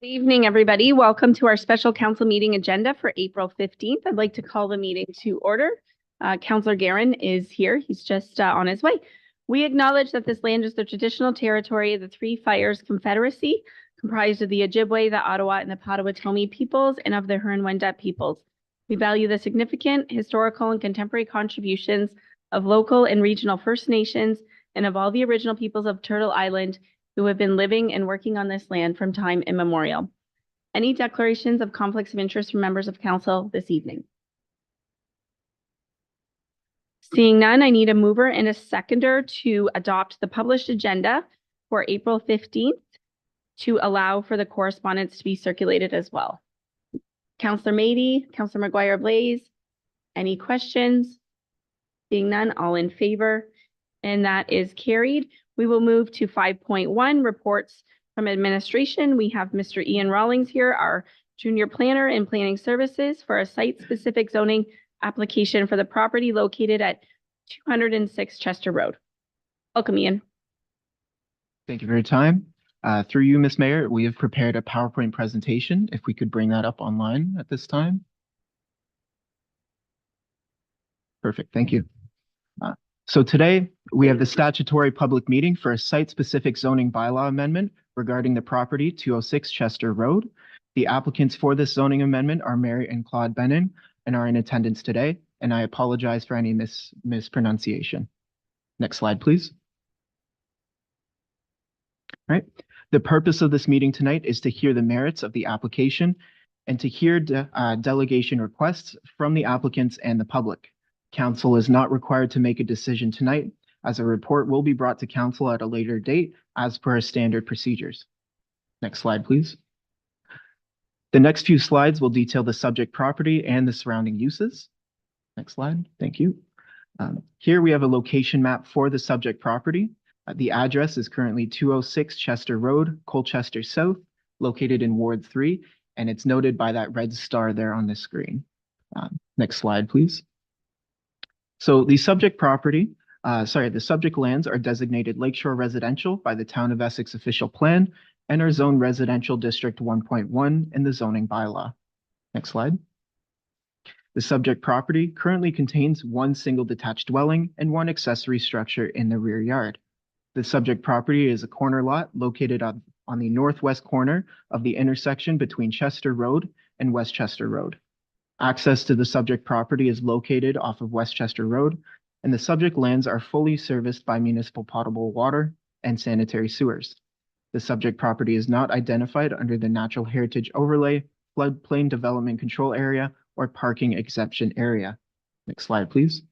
Good evening, everybody. Welcome to our special council meeting agenda for April 15th. I'd like to call the meeting to order. Councillor Guerin is here. He's just on his way. We acknowledge that this land is the traditional territory of the Three Fires Confederacy, comprised of the Ojibwe, the Ottawa, and the Potawatomi peoples, and of the Huron-Wendat peoples. We value the significant historical and contemporary contributions of local and regional First Nations and of all the original peoples of Turtle Island who have been living and working on this land from time immemorial. Any declarations of conflicts of interest from members of council this evening? Seeing none, I need a mover and a seconder to adopt the published agenda for April 15th to allow for the correspondence to be circulated as well. Councillor Mady, Councillor McGuire-Blaise, any questions? Seeing none, all in favor, and that is carried. We will move to 5.1, reports from administration. We have Mr. Ian Rawlings here, our junior planner in planning services, for a site-specific zoning application for the property located at 206 Chester Road. Welcome, Ian. Thank you for your time. Through you, Ms. Mayor, we have prepared a PowerPoint presentation. If we could bring that up online at this time. Perfect, thank you. So today, we have the statutory public meeting for a site-specific zoning bylaw amendment regarding the property 206 Chester Road. The applicants for this zoning amendment are Mary and Claude Benning and are in attendance today, and I apologize for any mispronunciation. Next slide, please. All right. The purpose of this meeting tonight is to hear the merits of the application and to hear delegation requests from the applicants and the public. Council is not required to make a decision tonight, as a report will be brought to council at a later date as per our standard procedures. Next slide, please. The next few slides will detail the subject property and the surrounding uses. Next slide, thank you. Here we have a location map for the subject property. The address is currently 206 Chester Road, Colchester South, located in Ward 3, and it's noted by that red star there on the screen. Next slide, please. So the subject property, the subject lands are designated Lakeshore Residential by the Town of Essex official plan and are zoned Residential District 1.1 in the zoning bylaw. Next slide. The subject property currently contains one single detached dwelling and one accessory structure in the rear yard. The subject property is a corner lot located on the northwest corner of the intersection between Chester Road and Westchester Road. Access to the subject property is located off of Westchester Road, and the subject lands are fully serviced by municipal potable water and sanitary sewers. The subject property is not identified under the Natural Heritage Overlay, Floodplain Development Control Area, or Parking Exception Area. Next slide, please.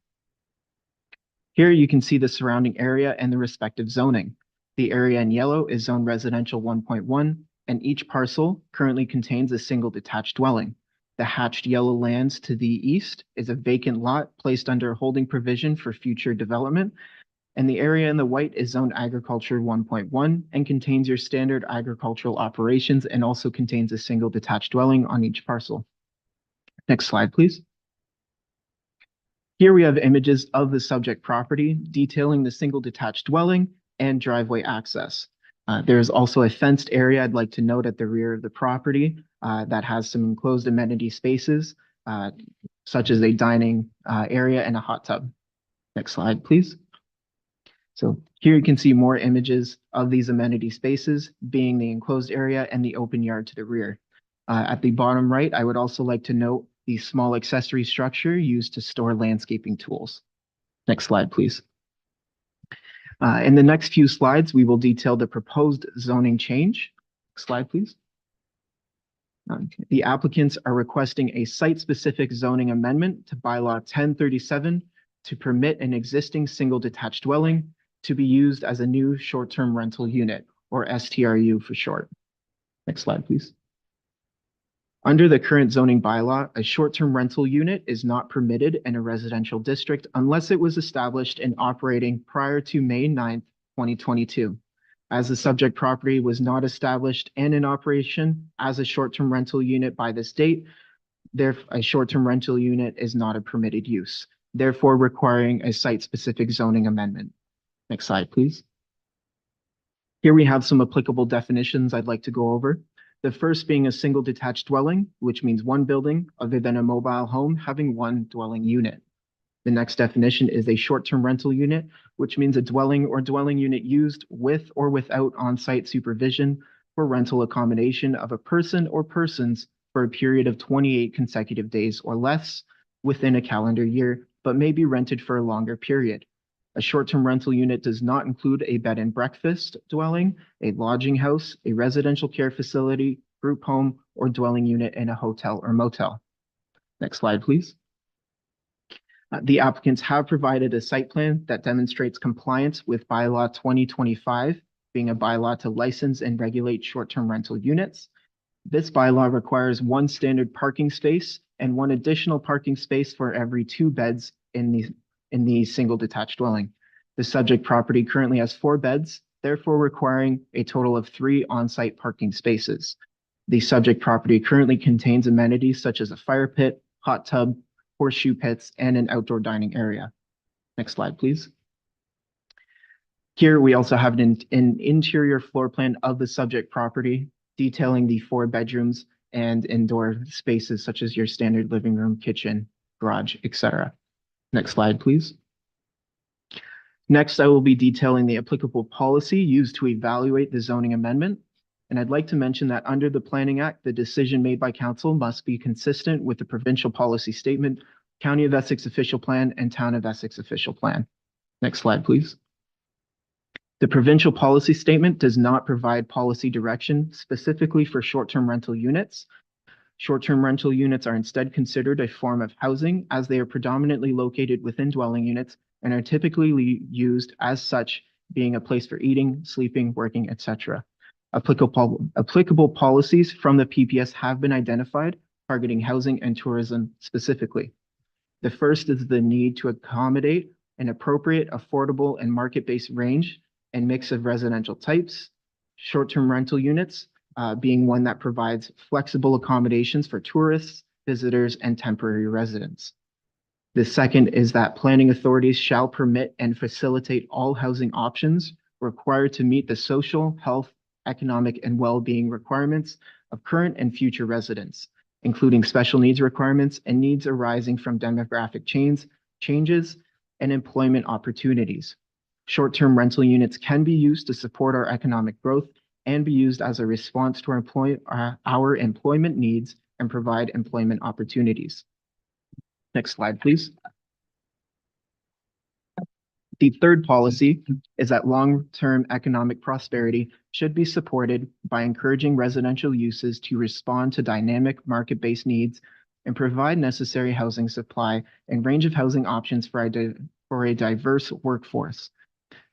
Here you can see the surrounding area and the respective zoning. The area in yellow is Zone Residential 1.1, and each parcel currently contains a single detached dwelling. The hatched yellow lands to the east is a vacant lot placed under holding provision for future development. And the area in the white is Zoned Agriculture 1.1 and contains your standard agricultural operations and also contains a single detached dwelling on each parcel. Next slide, please. Here we have images of the subject property detailing the single detached dwelling and driveway access. There is also a fenced area I'd like to note at the rear of the property that has some enclosed amenity spaces, such as a dining area and a hot tub. Next slide, please. So here you can see more images of these amenity spaces being the enclosed area and the open yard to the rear. At the bottom right, I would also like to note the small accessory structure used to store landscaping tools. Next slide, please. In the next few slides, we will detail the proposed zoning change. Next slide, please. The applicants are requesting a site-specific zoning amendment to bylaw 1037 to permit an existing single detached dwelling to be used as a new short-term rental unit, or STRU for short. Next slide, please. Under the current zoning bylaw, a short-term rental unit is not permitted in a residential district unless it was established and operating prior to May 9th, 2022. As the subject property was not established and in operation as a short-term rental unit by this date, a short-term rental unit is not a permitted use, therefore requiring a site-specific zoning amendment. Next slide, please. Here we have some applicable definitions I'd like to go over. The first being a single detached dwelling, which means one building other than a mobile home having one dwelling unit. The next definition is a short-term rental unit, which means a dwelling or dwelling unit used with or without on-site supervision for rental accommodation of a person or persons for a period of 28 consecutive days or less within a calendar year, but may be rented for a longer period. A short-term rental unit does not include a bed and breakfast dwelling, a lodging house, a residential care facility, group home, or dwelling unit in a hotel or motel. Next slide, please. The applicants have provided a site plan that demonstrates compliance with bylaw 2025, being a bylaw to license and regulate short-term rental units. This bylaw requires one standard parking space and one additional parking space for every 2 beds in the single detached dwelling. The subject property currently has 4 beds, therefore requiring a total of 3 on-site parking spaces. The subject property currently contains amenities such as a fire pit, hot tub, horseshoe pits, and an outdoor dining area. Next slide, please. Here we also have an interior floor plan of the subject property detailing the 4 bedrooms and indoor spaces such as your standard living room, kitchen, garage, etc. Next slide, please. Next, I will be detailing the applicable policy used to evaluate the zoning amendment. And I'd like to mention that under the Planning Act, the decision made by council must be consistent with the provincial policy statement, County of Essex official plan, and Town of Essex official plan. Next slide, please. The provincial policy statement does not provide policy direction specifically for short-term rental units. Short-term rental units are instead considered a form of housing as they are predominantly located within dwelling units and are typically used as such, being a place for eating, sleeping, working, etc. Applicable policies from the PPS have been identified, targeting housing and tourism specifically. The first is the need to accommodate an appropriate, affordable, and market-based range and mix of residential types. Short-term rental units being one that provides flexible accommodations for tourists, visitors, and temporary residents. The second is that planning authorities shall permit and facilitate all housing options required to meet the social, health, economic, and well-being requirements of current and future residents, including special needs requirements and needs arising from demographic changes and employment opportunities. Short-term rental units can be used to support our economic growth and be used as a response to our employment needs and provide employment opportunities. Next slide, please. The third policy is that long-term economic prosperity should be supported by encouraging residential uses to respond to dynamic market-based needs and provide necessary housing supply and range of housing options for a diverse workforce.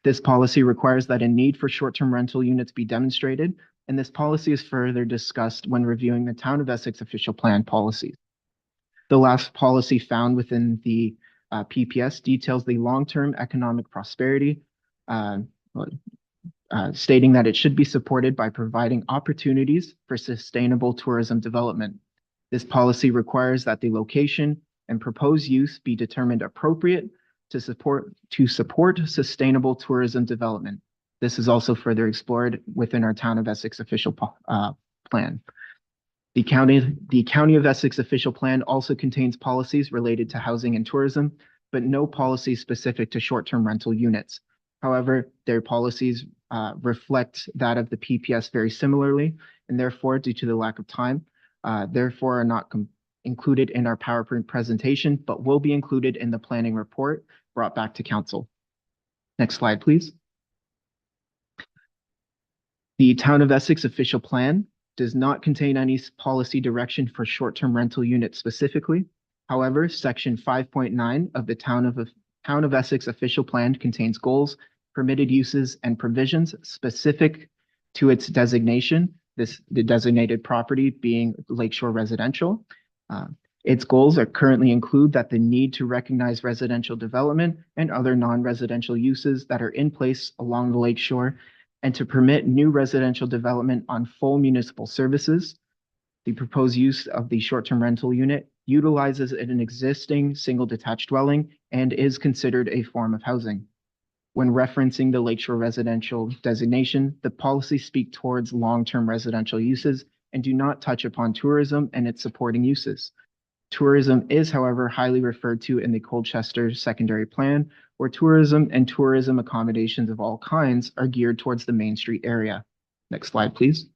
This policy requires that a need for short-term rental units be demonstrated, and this policy is further discussed when reviewing the Town of Essex official plan policies. The last policy found within the PPS details the long-term economic prosperity, stating that it should be supported by providing opportunities for sustainable tourism development. This policy requires that the location and proposed use be determined appropriate to support sustainable tourism development. This is also further explored within our Town of Essex official plan. The County of Essex official plan also contains policies related to housing and tourism, but no policies specific to short-term rental units. However, their policies reflect that of the PPS very similarly, and therefore, due to the lack of time, therefore are not included in our PowerPoint presentation, but will be included in the planning report brought back to council. Next slide, please. The Town of Essex official plan does not contain any policy direction for short-term rental units specifically. However, section 5.9 of the Town of Essex official plan contains goals, permitted uses, and provisions specific to its designation, the designated property being Lakeshore Residential. Its goals currently include that the need to recognize residential development and other non-residential uses that are in place along the lakeshore, and to permit new residential development on full municipal services. The proposed use of the short-term rental unit utilizes an existing single detached dwelling and is considered a form of housing. When referencing the Lakeshore Residential designation, the policy speaks towards long-term residential uses and do not touch upon tourism and its supporting uses. Tourism is, however, highly referred to in the Colchester Secondary Plan, where tourism and tourism accommodations of all kinds are geared towards the Main Street area. Next slide, please.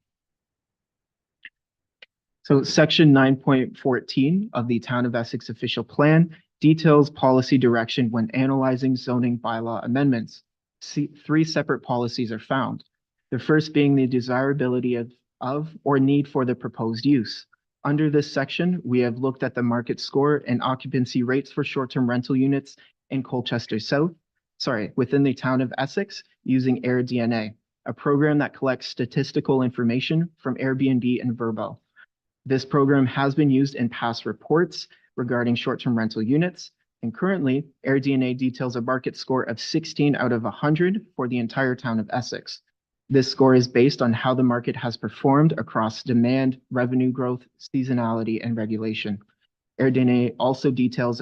So Section 9.14 of the Town of Essex Official Plan details policy direction when analyzing zoning bylaw amendments. Three separate policies are found. The first being the desirability of or need for the proposed use. Under this section, we have looked at the market score and occupancy rates for short-term rental units in Colchester South, within the Town of Essex using AirDNA, a program that collects statistical information from Airbnb and Vrbo. This program has been used in past reports regarding short-term rental units, and currently, AirDNA details a market score of 16 out of 100 for the entire Town of Essex. This score is based on how the market has performed across demand, revenue growth, seasonality, and regulation. AirDNA also details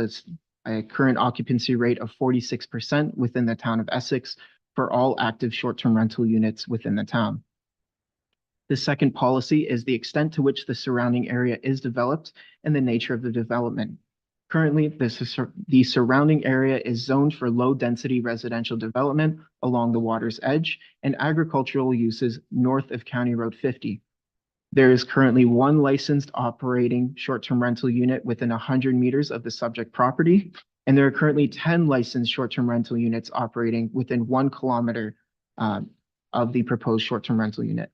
a current occupancy rate of 46% within the Town of Essex for all active short-term rental units within the town. The second policy is the extent to which the surrounding area is developed and the nature of the development. Currently, the surrounding area is zoned for low-density residential development along the water's edge and agricultural uses north of County Road 50. There is currently one licensed operating short-term rental unit within 100 meters of the subject property, and there are currently 10 licensed short-term rental units operating within 1 kilometer of the proposed short-term rental unit.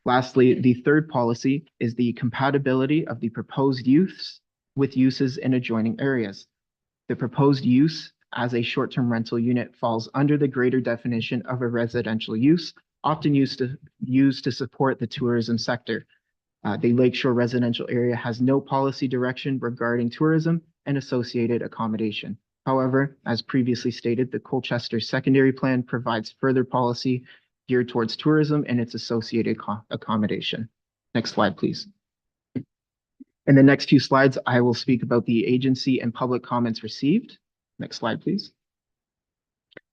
Lastly, the third policy is the compatibility of the proposed use with uses in adjoining areas. The proposed use as a short-term rental unit falls under the greater definition of a residential use, often used to support the tourism sector. The Lakeshore residential area has no policy direction regarding tourism and associated accommodation. However, as previously stated, the Colchester Secondary Plan provides further policy geared towards tourism and its associated accommodation. Next slide, please. In the next few slides, I will speak about the agency and public comments received. Next slide, please.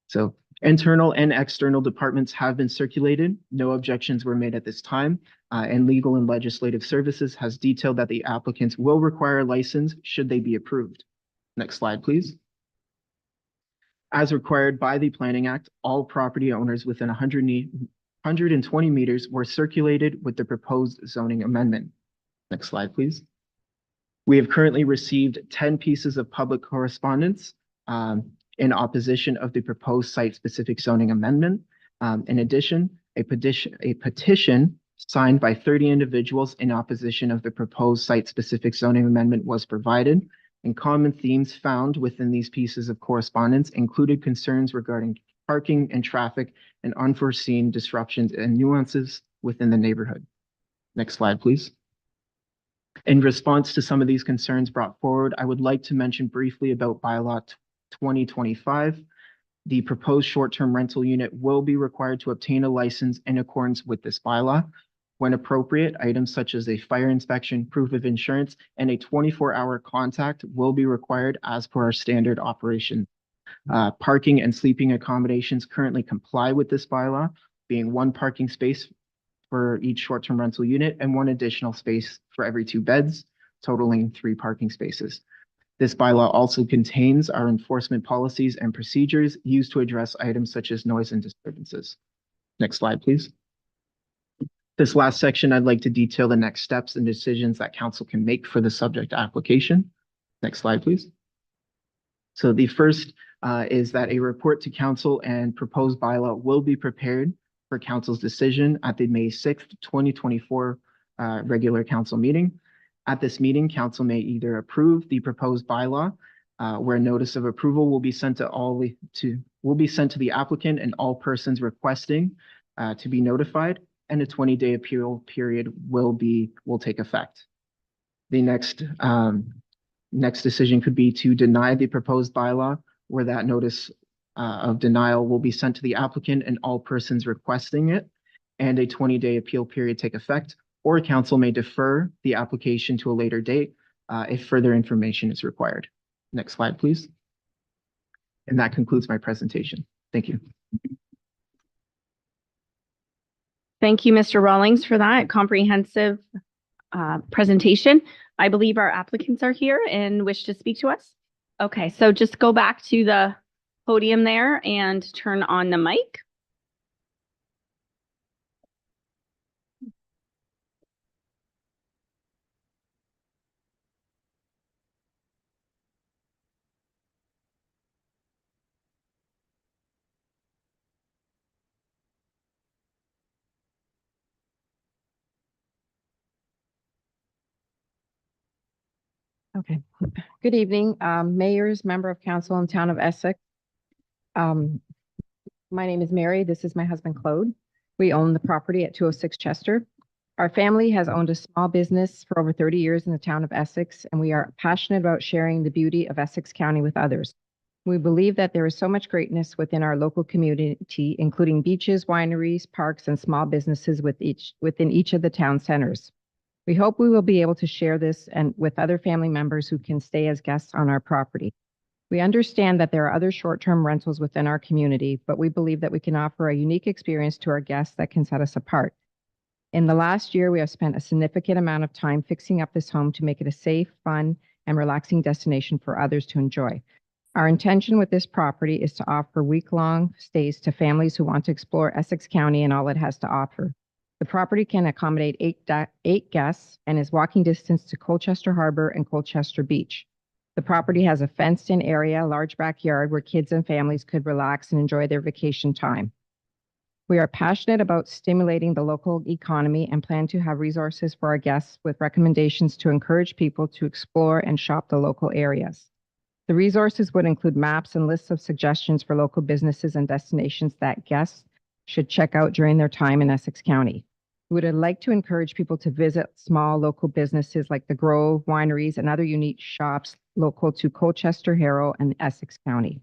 So internal and external departments have been circulated. No objections were made at this time. And Legal and Legislative Services has detailed that the applicants will require a license should they be approved. Next slide, please. As required by the Planning Act, all property owners within 120 meters were circulated with the proposed zoning amendment. Next slide, please. We have currently received 10 pieces of public correspondence in opposition of the proposed site-specific zoning amendment. In addition, a petition signed by 30 individuals in opposition of the proposed site-specific zoning amendment was provided. And common themes found within these pieces of correspondence included concerns regarding parking and traffic and unforeseen disruptions and nuances within the neighborhood. Next slide, please. In response to some of these concerns brought forward, I would like to mention briefly about Bylaw 2025. The proposed short-term rental unit will be required to obtain a license in accordance with this bylaw. When appropriate, items such as a fire inspection, proof of insurance, and a 24-hour contact will be required as per our standard operation. Parking and sleeping accommodations currently comply with this bylaw, being 1 parking space for each short-term rental unit and 1 additional space for every 2 beds, totaling 3 parking spaces. This bylaw also contains our enforcement policies and procedures used to address items such as noise and disturbances. Next slide, please. This last section, I'd like to detail the next steps and decisions that council can make for the subject application. Next slide, please. So the first is that a report to council and proposed bylaw will be prepared for council's decision at the May 6th, 2024 regular council meeting. At this meeting, council may either approve the proposed bylaw, where notice of approval will be sent to the applicant and all persons requesting to be notified, and a 20-day appeal period will take effect. The next decision could be to deny the proposed bylaw, where that notice of denial will be sent to the applicant and all persons requesting it, and a 20-day appeal period take effect, or council may defer the application to a later date if further information is required. Next slide, please. And that concludes my presentation. Thank you. Thank you, Mr. Rawlings, for that comprehensive presentation. I believe our applicants are here and wish to speak to us. Okay, so just go back to the podium there and turn on the mic. Okay. Good evening, mayors, member of council in town of Essex. My name is Mary. This is my husband, Claude. We own the property at 206 Chester. Our family has owned a small business for over 30 years in the town of Essex, and we are passionate about sharing the beauty of Essex County with others. We believe that there is so much greatness within our local community, including beaches, wineries, parks, and small businesses within each of the town centers. We hope we will be able to share this and with other family members who can stay as guests on our property. We understand that there are other short-term rentals within our community, but we believe that we can offer a unique experience to our guests that can set us apart. In the last year, we have spent a significant amount of time fixing up this home to make it a safe, fun, and relaxing destination for others to enjoy. Our intention with this property is to offer week-long stays to families who want to explore Essex County and all it has to offer. The property can accommodate eight guests and is walking distance to Colchester Harbor and Colchester Beach. The property has a fenced-in area, large backyard where kids and families could relax and enjoy their vacation time. We are passionate about stimulating the local economy and plan to have resources for our guests with recommendations to encourage people to explore and shop the local areas. The resources would include maps and lists of suggestions for local businesses and destinations that guests should check out during their time in Essex County. We would like to encourage people to visit small local businesses like the Grove, wineries, and other unique shops local to Colchester, Harrow, and Essex County.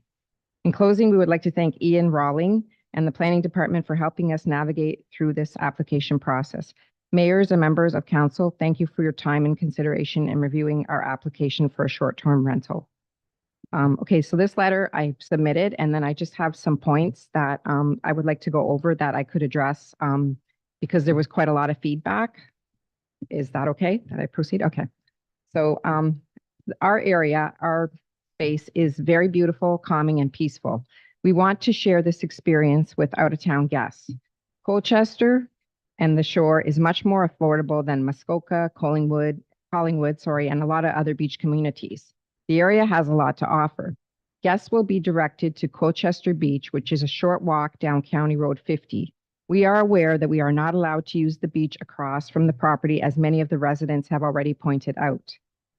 In closing, we would like to thank Ian Rawling and the Planning Department for helping us navigate through this application process. Mayors and members of council, thank you for your time and consideration in reviewing our application for a short-term rental. Okay, so this letter I submitted, and then I just have some points that I would like to go over that I could address because there was quite a lot of feedback. Is that okay? Did I proceed? Okay. So our area, our space is very beautiful, calming, and peaceful. We want to share this experience with out-of-town guests. Colchester and the shore is much more affordable than Muskoka, Collingwood, and a lot of other beach communities. The area has a lot to offer. Guests will be directed to Colchester Beach, which is a short walk down County Road 50. We are aware that we are not allowed to use the beach across from the property, as many of the residents have already pointed out.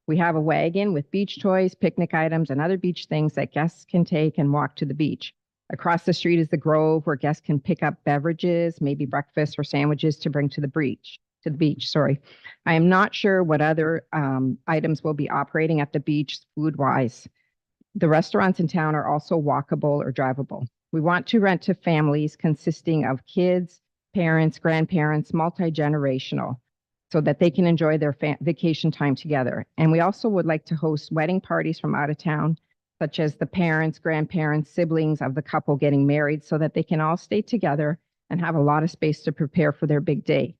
We have a wagon with beach toys, picnic items, and other beach things that guests can take and walk to the beach. Across the street is the Grove, where guests can pick up beverages, maybe breakfast or sandwiches to bring to the beach. I am not sure what other items will be operating at the beach food-wise. The restaurants in town are also walkable or drivable. We want to rent to families consisting of kids, parents, grandparents, multi-generational, so that they can enjoy their vacation time together. And we also would like to host wedding parties from out of town, such as the parents, grandparents, siblings of the couple getting married, so that they can all stay together and have a lot of space to prepare for their big day.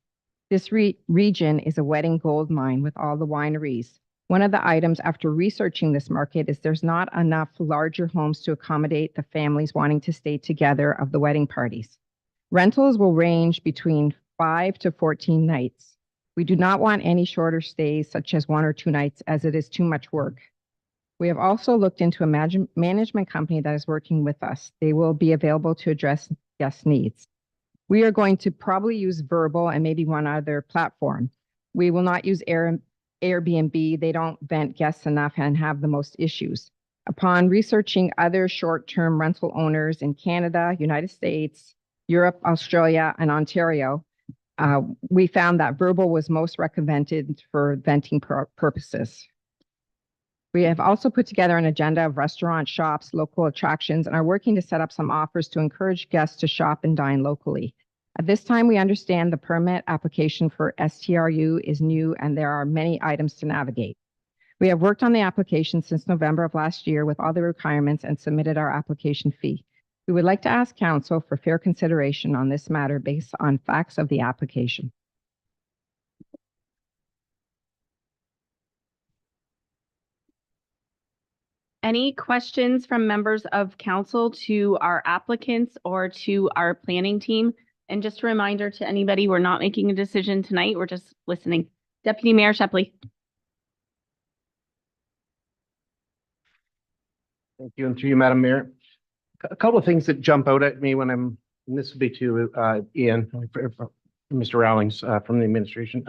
This region is a wedding gold mine with all the wineries. One of the items after researching this market is there's not enough larger homes to accommodate the families wanting to stay together of the wedding parties. Rentals will range between 5 to 14 nights. We do not want any shorter stays, such as 1 or 2 nights, as it is too much work. We have also looked into a management company that is working with us. They will be available to address guest needs. We are going to probably use Verbal and maybe one other platform. We will not use Airbnb. They don't vet guests enough and have the most issues. Upon researching other short-term rental owners in Canada, United States, Europe, Australia, and Ontario, we found that Verbal was most recommended for venting purposes. We have also put together an agenda of restaurants, shops, local attractions, and are working to set up some offers to encourage guests to shop and dine locally. At this time, we understand the permit application for STRU is new and there are many items to navigate. We have worked on the application since November of last year with all the requirements and submitted our application fee. We would like to ask council for fair consideration on this matter based on facts of the application. Any questions from members of council to our applicants or to our planning team? And just a reminder to anybody, we're not making a decision tonight. We're just listening. Deputy Mayor Shepley. Thank you, and through you, Madam Mayor. A couple of things that jump out at me when and this would be to Ian, Mr. Rawlings from the administration.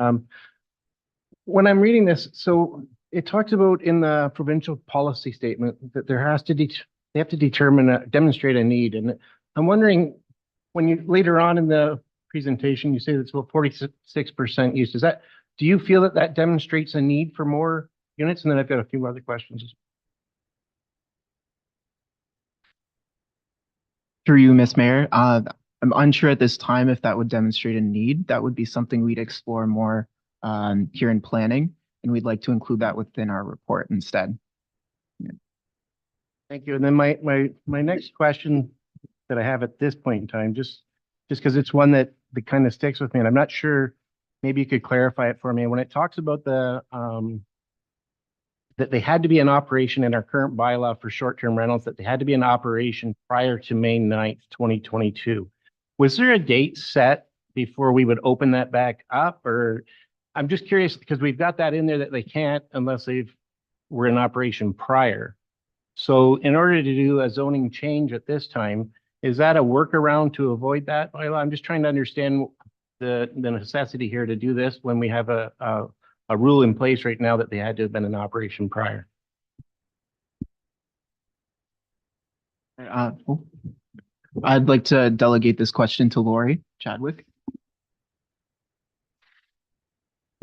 When I'm reading this, so it talks about in the provincial policy statement that there has to they have to demonstrate a need, and I'm wondering when you later on in the presentation you say that's about 46% use. Do you feel that demonstrates a need for more units? And then I've got a few other questions. Through you, Ms. Mayor, I'm unsure at this time if that would demonstrate a need. That would be something we'd explore more here in planning, and we'd like to include that within our report instead. Thank you. And then my next question that I have at this point in time, just because it's one that kind of sticks with me, and I'm not sure, maybe you could clarify it for me. When it talks about the that they had to be in operation in our current bylaw for short-term rentals, that they had to be in operation prior to May 9th, 2022. Was there a date set before we would open that back up? Or I'm just curious because we've got that in there that they can't unless were in operation prior. So in order to do a zoning change at this time, is that a workaround to avoid that bylaw? I'm just trying to understand the necessity here to do this when we have a rule in place right now that they had to have been in operation prior. I'd like to delegate this question to Lori Chadwick.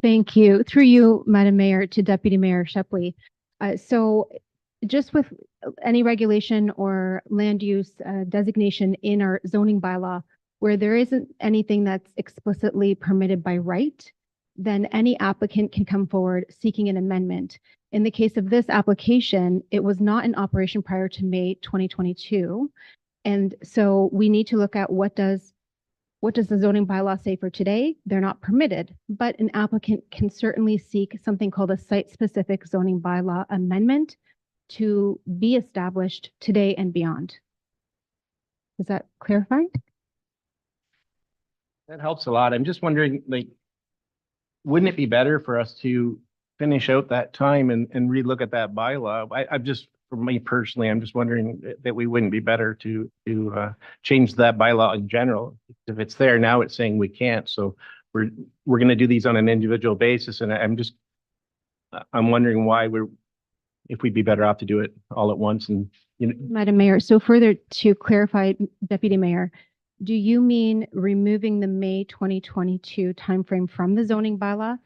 Thank you. Through you, Madam Mayor, to Deputy Mayor Shepley. So just with any regulation or land use designation in our zoning bylaw, where there isn't anything that's explicitly permitted by right, then any applicant can come forward seeking an amendment. In the case of this application, it was not in operation prior to May 2022. And so we need to look at what does the zoning bylaw say for today? They're not permitted, but an applicant can certainly seek something called a site-specific zoning bylaw amendment to be established today and beyond. Does that clarify? That helps a lot. I'm just wondering, like, wouldn't it be better for us to finish out that time and relook at that bylaw? I'm just, for me personally, I'm just wondering that we wouldn't be better to change that bylaw in general. If it's there now, it's saying we can't. So we're going to do these on an individual basis, and I'm wondering why if we'd be better off to do it all at once. And Madam Mayor, so further to clarify, Deputy Mayor, do you mean removing the May 2022 timeframe from the zoning bylaw?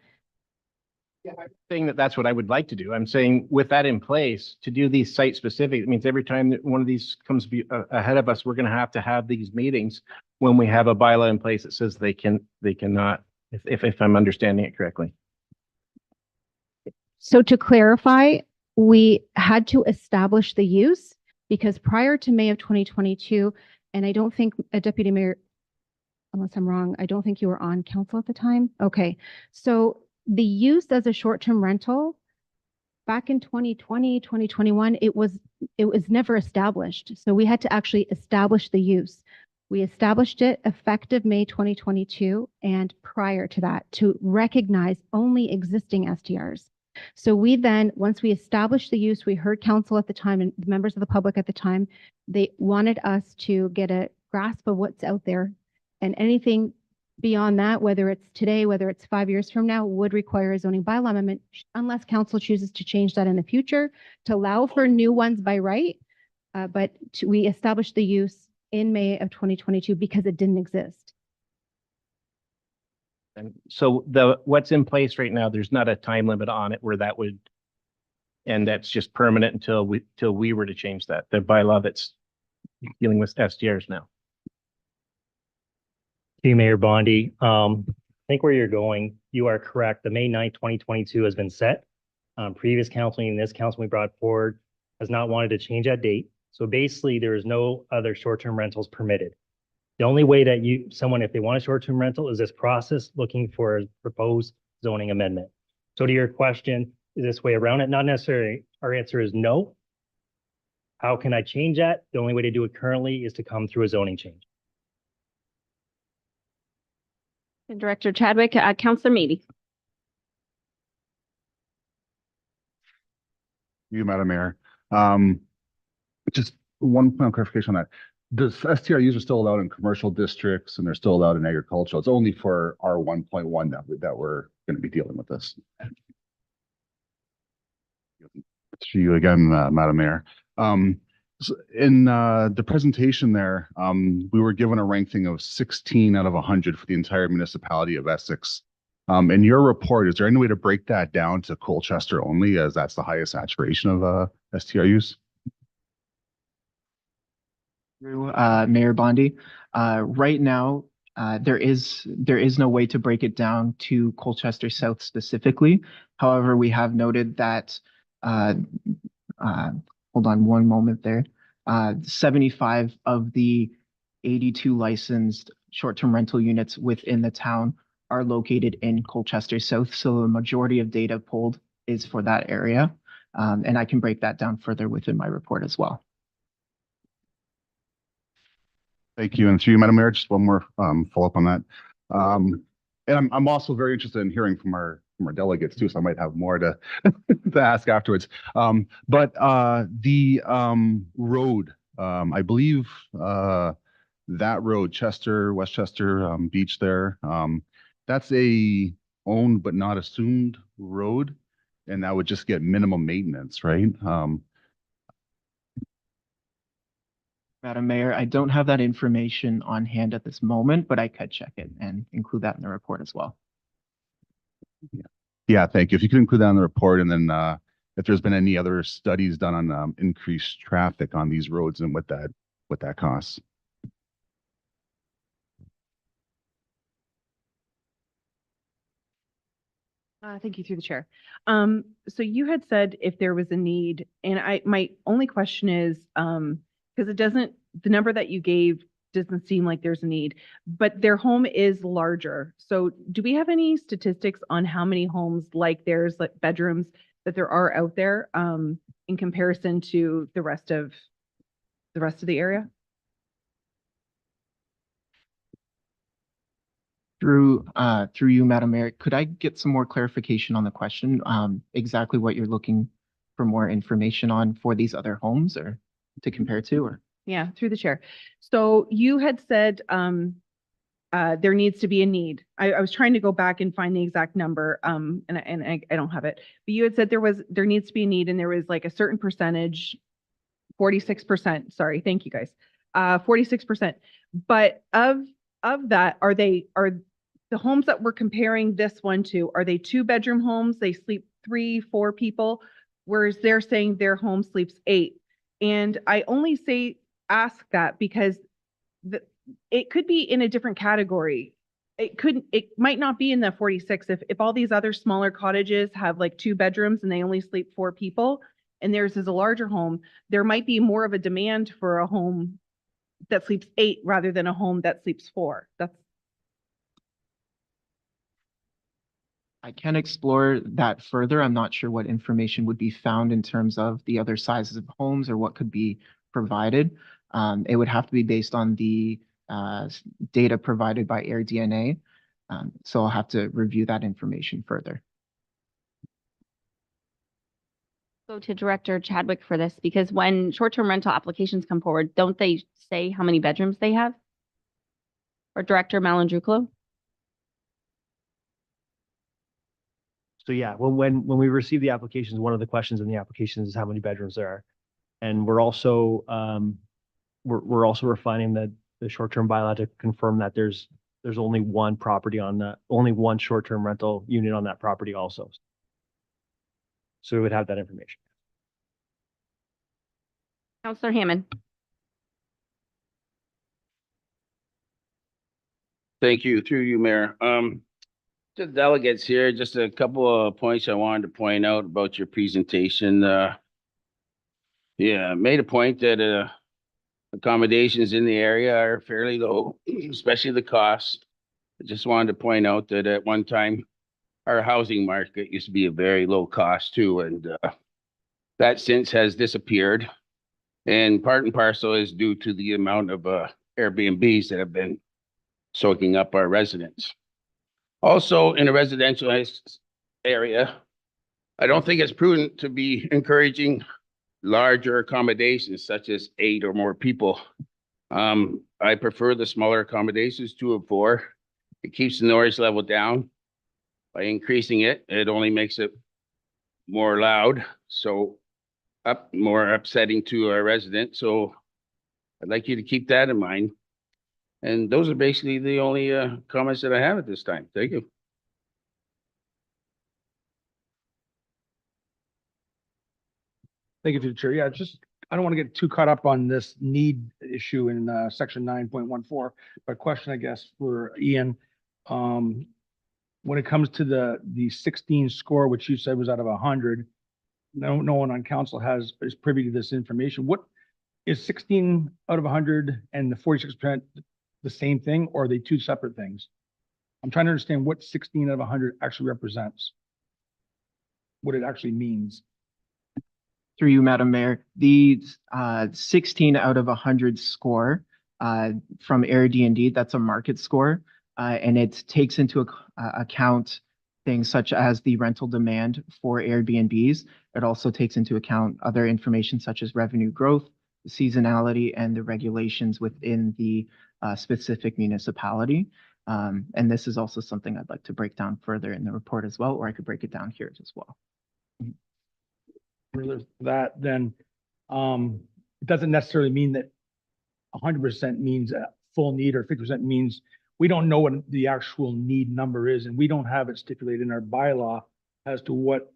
Yeah, I'm saying that's what I would like to do. I'm saying with that in place, to do these site specific, it means every time that one of these comes ahead of us, we're going to have these meetings when we have a bylaw in place that says they cannot, if I'm understanding it correctly. So to clarify, we had to establish the use because prior to May of 2022, and I don't think a Deputy Mayor, unless I'm wrong, I don't think you were on council at the time. Okay, so the use as a short-term rental back in 2020, 2021, it was never established. So we had to actually establish the use. We established it effective May 2022 and prior to that to recognize only existing STRs. So we then, once we established the use, we heard council at the time and members of the public at the time, they wanted us to get a grasp of what's out there, and anything beyond that, whether it's today, whether it's 5 years from now, would require a zoning bylaw amendment unless council chooses to change that in the future to allow for new ones by right. We established the use in May of 2022 because it didn't exist. And so what's in place right now, there's not a time limit on it where that would, and that's just permanent until we were to change that, the bylaw that's dealing with STRs now. Hey, Mayor Bondi, I think where you're going, you are correct. The May 9th, 2022 has been set. Previous council, even this council we brought forward, has not wanted to change that date. So basically, there is no other short-term rentals permitted. The only way that someone, if they want a short-term rental, is this process looking for a proposed zoning amendment. So to your question, is this way around it? Not necessarily. Our answer is no. How can I change that? The only way to do it currently is to come through a zoning change. And Director Chadwick, Counselor Meady. You, Madam Mayor. Just one point of clarification on that. The STRUs are still allowed in commercial districts and they're still allowed in agricultural. It's only for R 1.1 that we're going to be dealing with this. To you again, Madam Mayor. In the presentation there, we were given a ranking of 16 out of 100 for the entire municipality of Essex. In your report, is there any way to break that down to Colchester only, as that's the highest saturation of STRUs? Through Mayor Bondi, right now, there is no way to break it down to Colchester South specifically. However, we have noted that, hold on one moment there, 75 of the 82 licensed short-term rental units within the town are located in Colchester South. So the majority of data pulled is for that area. And I can break that down further within my report as well. Thank you. And through you, Madam Mayor, just one more follow-up on that. And I'm also very interested in hearing from our delegates too, so I might have more to to ask afterwards. But the road, I believe that road, Westchester Beach there, that's a owned but not assumed road, and that would just get minimum maintenance, right? Madam Mayor, I don't have that information on hand at this moment, but I could check it and include that in the report as well. Yeah, thank you. If you could include that in the report, and then if there's been any other studies done on increased traffic on these roads and what that costs. Thank you through the chair. So you had said if there was a need, and my only question is, because the number that you gave doesn't seem like there's a need, but their home is larger. So do we have any statistics on how many homes like theirs, like bedrooms, that there are out there, in comparison to the rest of the area? Through you, Madam Mayor, could I get some more clarification on the question? Exactly what you're looking for more information on for these other homes, or to compare to, or? Yeah, through the chair. So you had said there needs to be a need. I was trying to go back and find the exact number, and I don't have it. But you had said there needs to be a need, and there was like a certain percentage, 46%. Sorry, thank you guys. 46%. But of that, are the homes that we're comparing this one to, are they 2-bedroom homes? They sleep 3, 4 people, whereas they're saying their home sleeps 8. And I only ask that because it could be in a different category. It might not be in the 46. If all these other smaller cottages have like 2 bedrooms and they only sleep 4 people, and theirs is a larger home, there might be more of a demand for a home that sleeps 8 rather than a home that sleeps 4. I can explore that further. I'm not sure what information would be found in terms of the other sizes of homes or what could be provided. It would have to be based on the data provided by AirDNA. So I'll have to review that information further. Go to Director Chadwick for this, because when short-term rental applications come forward, don't they say how many bedrooms they have? Or Director Malandruclo? So yeah, when we receive the applications, one of the questions in the applications is how many bedrooms there are. And we're also refining the short-term bylaw to confirm that there's only one short-term rental unit on that property also. So we would have that information. Counselor Hammond. Thank you. Through you, Mayor. To the delegates here, just a couple of points I wanted to point out about your presentation. yeah, made a point that accommodations in the area are fairly low, especially the costs. I just wanted to point out that at one time, our housing market used to be a very low cost too, and that since has disappeared. And part and parcel is due to the amount of Airbnbs that have been soaking up our residents. Also, in a residentialized area, I don't think it's prudent to be encouraging larger accommodations such as 8 or more people. I prefer the smaller accommodations, 2 or 4. It keeps the noise level down. By increasing it, it only makes it more loud, so more upsetting to our residents. So I'd like you to keep that in mind. And those are basically the only comments that I have at this time. Thank you. Thank you, through the chair. Yeah, I don't want to get too caught up on this need issue in section 9.14, but question, I guess, for Ian. When it comes to the 16 score, which you said was out of 100, no one on council is privy to this information. What is 16 out of 100 and the 46% the same thing, or are they two separate things? I'm trying to understand what 16 out of 100 actually represents, what it actually means. Through you, Madam Mayor, the 16 out of 100 score from Airbnb, that's a market score, and it takes into account things such as the rental demand for Airbnbs. It also takes into account other information such as revenue growth, seasonality, and the regulations within the specific municipality. And this is also something I'd like to break down further in the report as well, or I could break it down here as well. For that, then it doesn't necessarily mean that 100% means a full need or 50% means we don't know what the actual need number is, and we don't have it stipulated in our bylaw as to what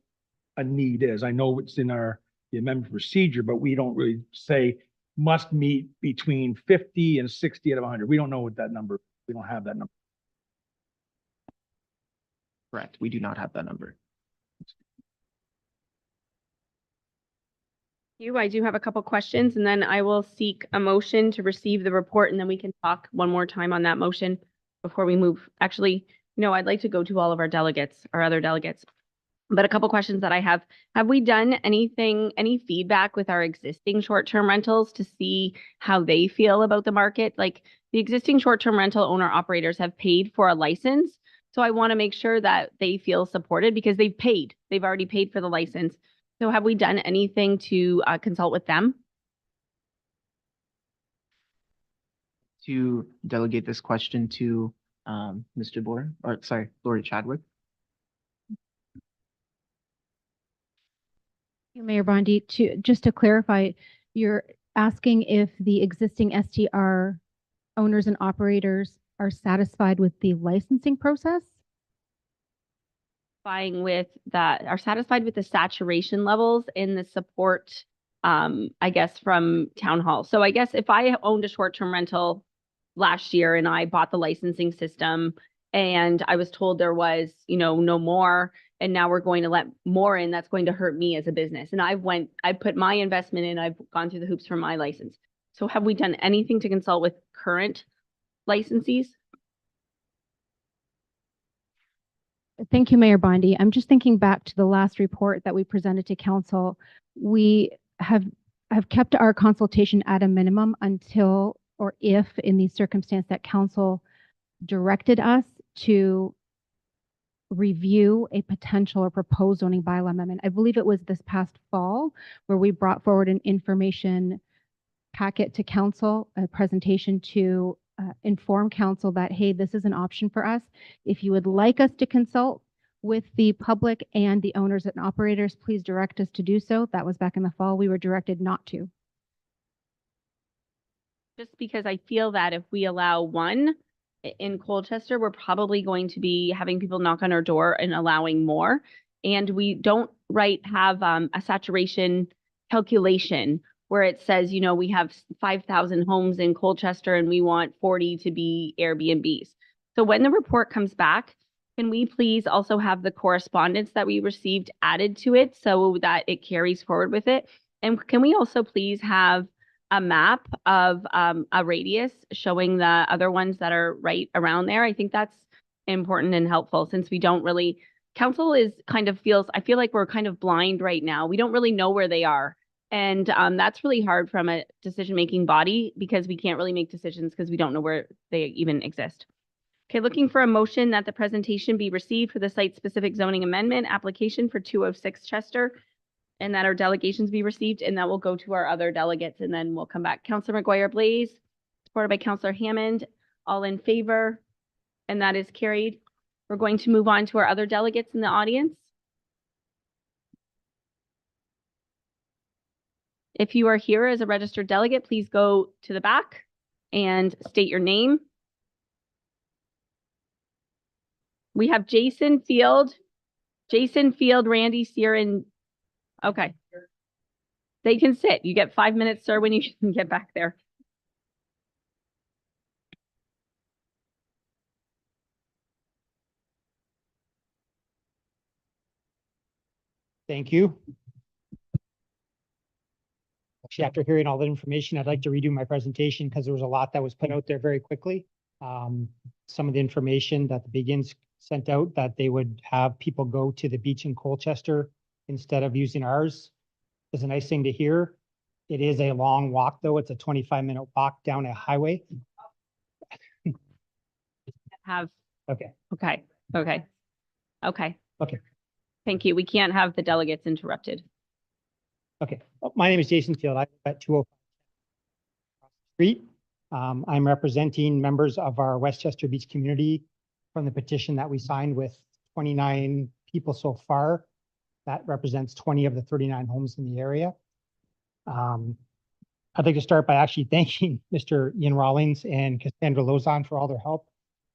a need is. I know it's in the amendment procedure, but we don't really say must meet between 50 and 60 out of 100. We don't know what that number, we don't have that number. Correct. We do not have that number. I do have a couple questions, and then I will seek a motion to receive the report, and then we can talk one more time on that motion before we move. Actually, no, I'd like to go to all of our delegates, our other delegates. But a couple questions that I have we done anything, any feedback with our existing short-term rentals to see how they feel about the market? Like the existing short-term rental owner operators have paid for a license. So I want to make sure that they feel supported because they've already paid for the license. So have we done anything to consult with them? To delegate this question to Mr. Boer, or sorry, Lori Chadwick. Mayor Bondi, just to clarify, you're asking if the existing STR owners and operators are satisfied with the licensing process? With that, are satisfied with the saturation levels in the support, I guess, from town hall. So I guess if I owned a short-term rental last year and I bought the licensing system and I was told there was, no more, and now we're going to let more in, that's going to hurt me as a business. And I put my investment in, I've gone through the hoops for my license. So have we done anything to consult with current licensees? Thank you, Mayor Bondi. I'm just thinking back to the last report that we presented to council. We have kept our consultation at a minimum until or if in the circumstance that council directed us to review a potential or proposed zoning bylaw amendment. I believe it was this past fall where we brought forward an information packet to council, a presentation to inform council that, hey, this is an option for us. If you would like us to consult with the public and the owners and operators, please direct us to do so. That was back in the fall. We were directed not to. Just because I feel that if we allow one in Colchester, we're probably going to be having people knock on our door and allowing more. And we don't have a saturation calculation where it says, we have 5,000 homes in Colchester and we want 40 to be Airbnbs. So when the report comes back, can we please also have the correspondence that we received added to it so that it carries forward with it? And can we also please have a map of a radius showing the other ones that are right around there? I think that's important and helpful since we don't really, council is kind of feels, I feel like we're kind of blind right now. We don't really know where they are. And that's really hard from a decision-making body because we can't really make decisions because we don't know where they even exist. Okay, looking for a motion that the presentation be received for the site-specific zoning amendment application for 206 Chester, and that our delegations be received, and that will go to our other delegates, and then we'll come back. Councillor McGuire Blaze, supported by Councillor Hammond, all in favor, and that is carried. We're going to move on to our other delegates in the audience. If you are here as a registered delegate, please go to the back and state your name. We have Jason Field, Randy Sear, and okay. They can sit. You get 5 minutes, sir, when you can get back there. Thank you. Actually, after hearing all the information, I'd like to redo my presentation because there was a lot that was put out there very quickly. Some of the information that the Begins sent out that they would have people go to the beach in Colchester instead of using ours is a nice thing to hear. It is a long walk, though. It's a 25-minute walk down a highway. Have, Okay. okay. Okay. Thank you. We can't have the delegates interrupted. Okay, my name is Jason Field. I live at 205 Street. I'm representing members of our Westchester Beach community from the petition that we signed with 29 people so far. That represents 20 of the 39 homes in the area. I'd like to start by actually thanking Mr. Ian Rawlings and Cassandra Lozon for all their help.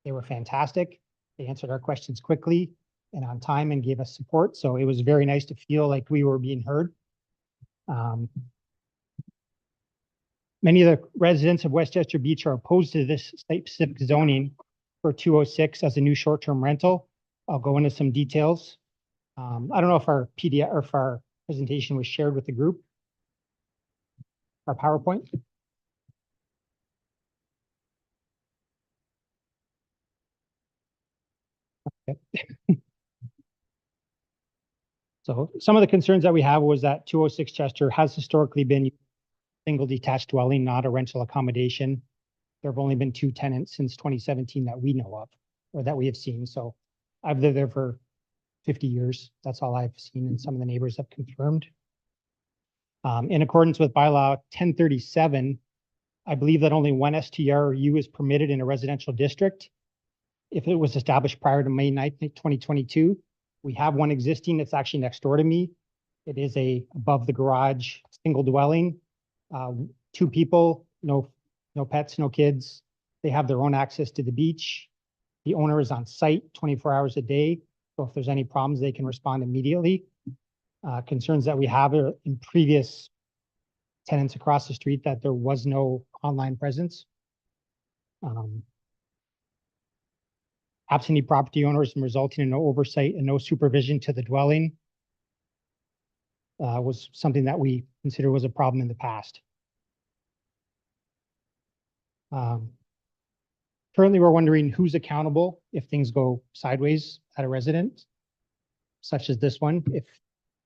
They were fantastic. They answered our questions quickly and on time and gave us support. So it was very nice to feel like we were being heard. Many of the residents of Westchester Beach are opposed to this site-specific zoning for 206 as a new short-term rental. I'll go into some details. I don't know if our PDF or if our presentation was shared with the group, our PowerPoint. Okay. So some of the concerns that we have was that 206 Chester has historically been single detached dwelling, not a rental accommodation. There have only been 2 tenants since 2017 that we know of, or that we have seen. So I've lived there for 50 years. That's all I've seen, and some of the neighbors have confirmed. In accordance with bylaw 1037, I believe that only one STRU is permitted in a residential district if it was established prior to May 9th, 2022. We have one existing that's actually next door to me. It is a above the garage, single dwelling, 2 people, no pets, no kids. They have their own access to the beach. The owner is on site 24 hours a day. So if there's any problems, they can respond immediately. Concerns that we have are in previous tenants across the street that there was no online presence. Absentee property owners and resulting in no oversight and no supervision to the dwelling was something that we consider was a problem in the past. Currently, we're wondering who's accountable if things go sideways at a residence, such as this one. If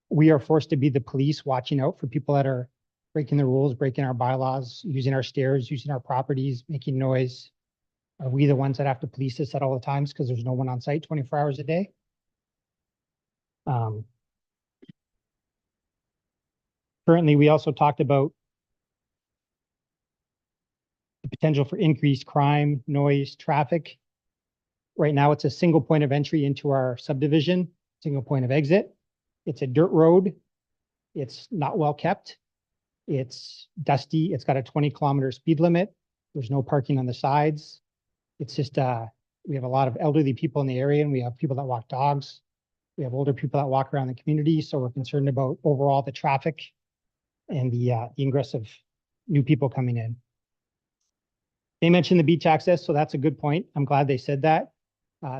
we are forced to be the police watching out for people that are breaking the rules, breaking our bylaws, using our stairs, using our properties, making noise, are we the ones that have to police this at all the times because there's no one on site 24 hours a day? Currently, we also talked about the potential for increased crime, noise, traffic. Right now, it's a single point of entry into our subdivision, single point of exit. It's a dirt road. It's not well kept. It's dusty. It's got a 20-kilometer speed limit. There's no parking on the sides. It's just, we have a lot of elderly people in the area, and we have people that walk dogs. We have older people that walk around the community. So we're concerned about overall the traffic and the ingress of new people coming in. They mentioned the beach access, so that's a good point. I'm glad they said that.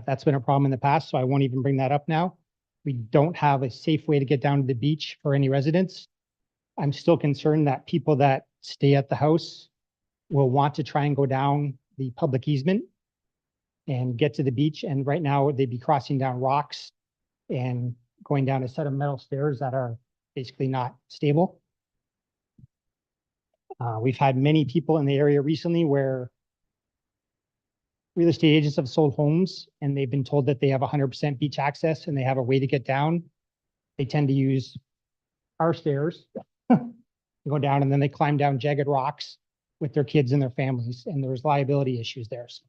That's been a problem in the past, so I won't even bring that up now. We don't have a safe way to get down to the beach for any residents. I'm still concerned that people that stay at the house will want to try and go down the public easement and get to the beach. And right now they'd be crossing down rocks and going down a set of metal stairs that are basically not stable. We've had many people in the area recently where real estate agents have sold homes and they've been told that they have 100% beach access and they have a way to get down. They tend to use our stairs, go down, and then they climb down jagged rocks with their kids and their families, and there's liability issues there. So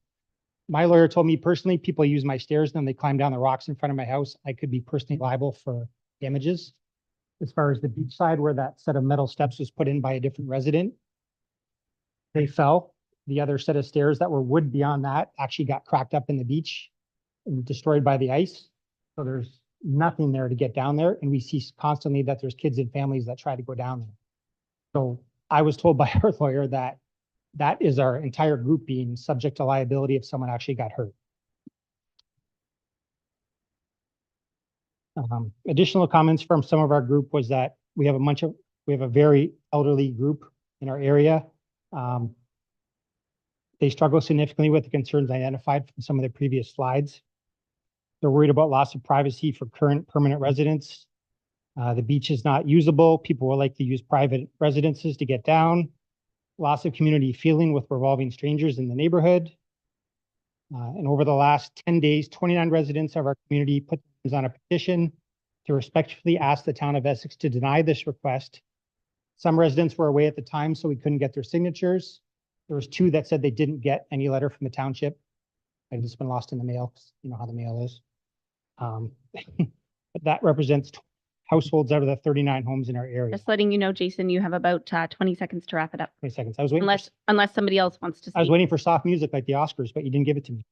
my lawyer told me personally, people use my stairs, then they climb down the rocks in front of my house. I could be personally liable for damages. As far as the beach side, where that set of metal steps was put in by a different resident, they fell. The other set of stairs that were wood beyond that actually got cracked up in the beach and destroyed by the ice. So there's nothing there to get down there. And we see constantly that there's kids and families that try to go down there. So I was told by our lawyer that that is our entire group being subject to liability if someone actually got hurt. Additional comments from some of our group was that we have a very elderly group in our area. They struggle significantly with the concerns identified from some of the previous slides. They're worried about loss of privacy for current permanent residents. The beach is not usable. People will like to use private residences to get down. Loss of community feeling with revolving strangers in the neighborhood. And over the last 10 days, 29 residents of our community put on a petition to respectfully ask the town of Essex to deny this request. Some residents were away at the time, so we couldn't get their signatures. There was 2 that said they didn't get any letter from the township. It has been lost in the mail. You know how the mail is. But that represents households out of the 39 homes in our area. Just letting you know, Jason, you have about 20 seconds to wrap it up. 20 seconds. I was waiting. Unless somebody else wants to I was speak. waiting for soft music like the Oscars, but you didn't give it to me.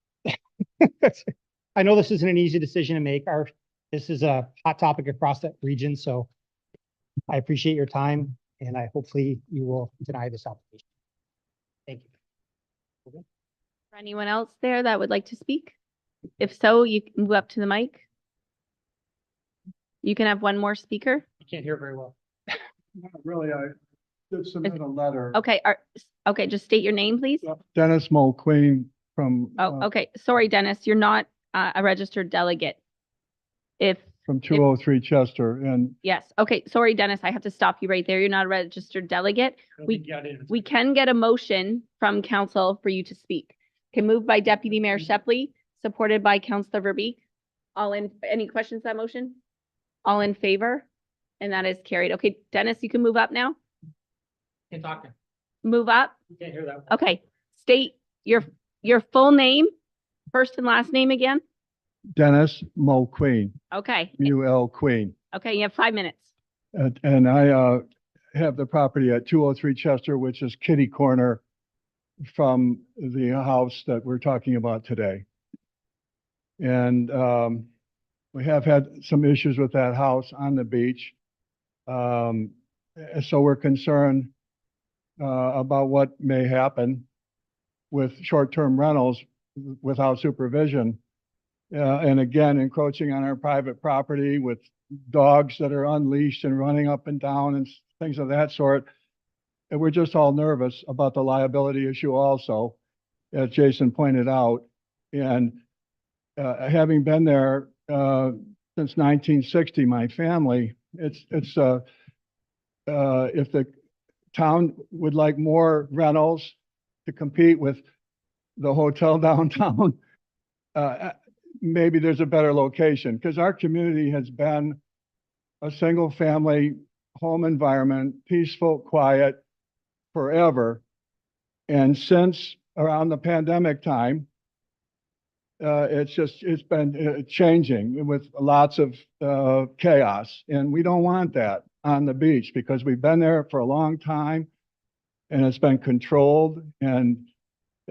I know this isn't an easy decision to make. This is a hot topic across that region, so I appreciate your time, and hopefully you will deny this application. Thank you. For anyone else there that would like to speak? If so, you can move up to the mic. You can have one more speaker. You can't hear very well. Really, I did submit a letter. Okay, okay, just state your name, please. Dennis Mulqueen from. Oh, okay. Sorry, Dennis, you're not a registered delegate. From 203 Chester, and Yes, okay, sorry, Dennis, I have to stop you right there. You're not a registered delegate. We can get a motion from council for you to speak. Can move by Deputy Mayor Shepley, supported by Councillor Verbeek. Any questions to that motion? All in favor? And that is carried. Okay, Dennis, you can move up now. Can't talk now. Move up. You can't hear that. Okay, state your full name, first and last name again. Dennis Mulqueen, Okay, UL Queen. okay, you have 5 minutes. And I have the property at 203 Chester, which is kitty corner from the house that we're talking about today. And we have had some issues with that house on the beach. So we're concerned about what may happen with short-term rentals without supervision. And again, encroaching on our private property with dogs that are unleashed and running up and down and things of that sort. And we're just all nervous about the liability issue also, as Jason pointed out. And having been there since 1960, my family, if the town would like more rentals to compete with the hotel downtown, maybe there's a better location, because our community has been a single family home environment, peaceful, quiet, forever. And since around the pandemic time, it's been changing with lots of chaos. And we don't want that on the beach, because we've been there for a long time and it's been controlled and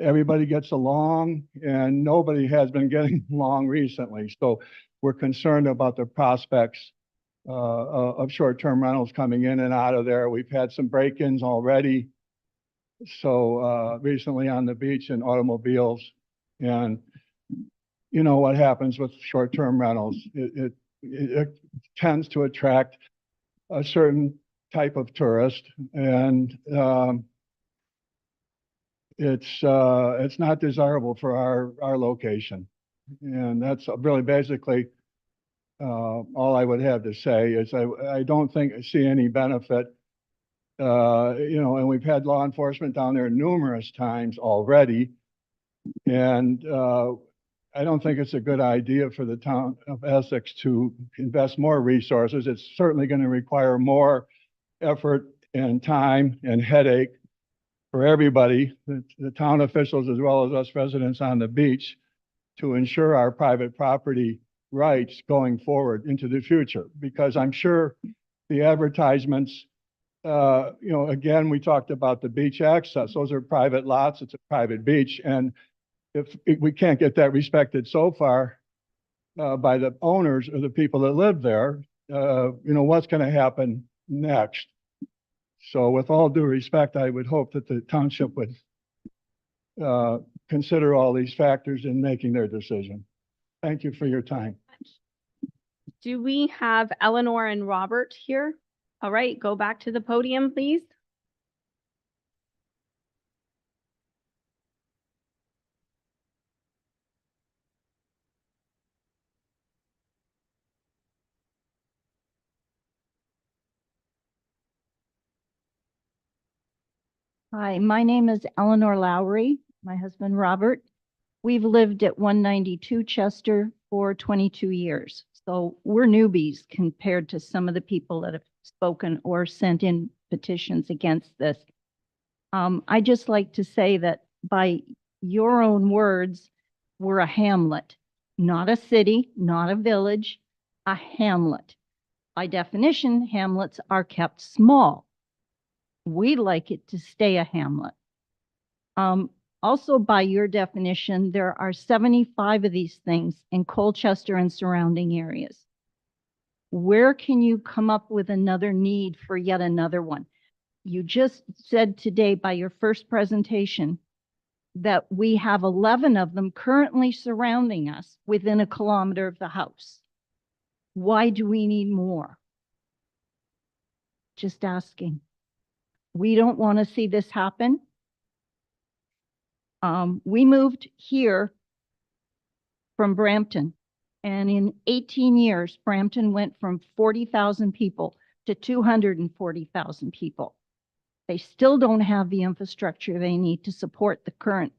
everybody gets along, and nobody has been getting along recently. So we're concerned about the prospects of short-term rentals coming in and out of there. We've had some break-ins already. So recently on the beach in automobiles, and you know what happens with short-term rentals. It tends to attract a certain type of tourist, and it's not desirable for our location. And that's really basically all I would have to say is I don't see any benefit. And we've had law enforcement down there numerous times already. And I don't think it's a good idea for the town of Essex to invest more resources. It's certainly going to require more effort and time and headache for everybody, the town officials as well as us residents on the beach, to ensure our private property rights going forward into the future. Because I'm sure the advertisements, again, we talked about the beach access. Those are private lots. It's a private beach. And if we can't get that respected so far by the owners or the people that live there, what's going to happen next? So with all due respect, I would hope that the township would consider all these factors in making their decision. Thank you for your time. Do we have Eleanor and Robert here? All right, go back to the podium, please. Hi, my name is Eleanor Lowry, my husband Robert. We've lived at 192 Chester for 22 years. So we're newbies compared to some of the people that have spoken or sent in petitions against this. I just like to say that by your own words, we're a hamlet, not a city, not a village, a hamlet. By definition, hamlets are kept small. We'd like it to stay a hamlet. Also, by your definition, there are 75 of these things in Colchester and surrounding areas. Where can you come up with another need for yet another one? You just said today by your first presentation that we have 11 of them currently surrounding us within a kilometer of the house. Why do we need more? Just asking. We don't want to see this happen. We moved here from Brampton, and in 18 years, Brampton went from 40,000 people to 240,000 people. They still don't have the infrastructure they need to support the current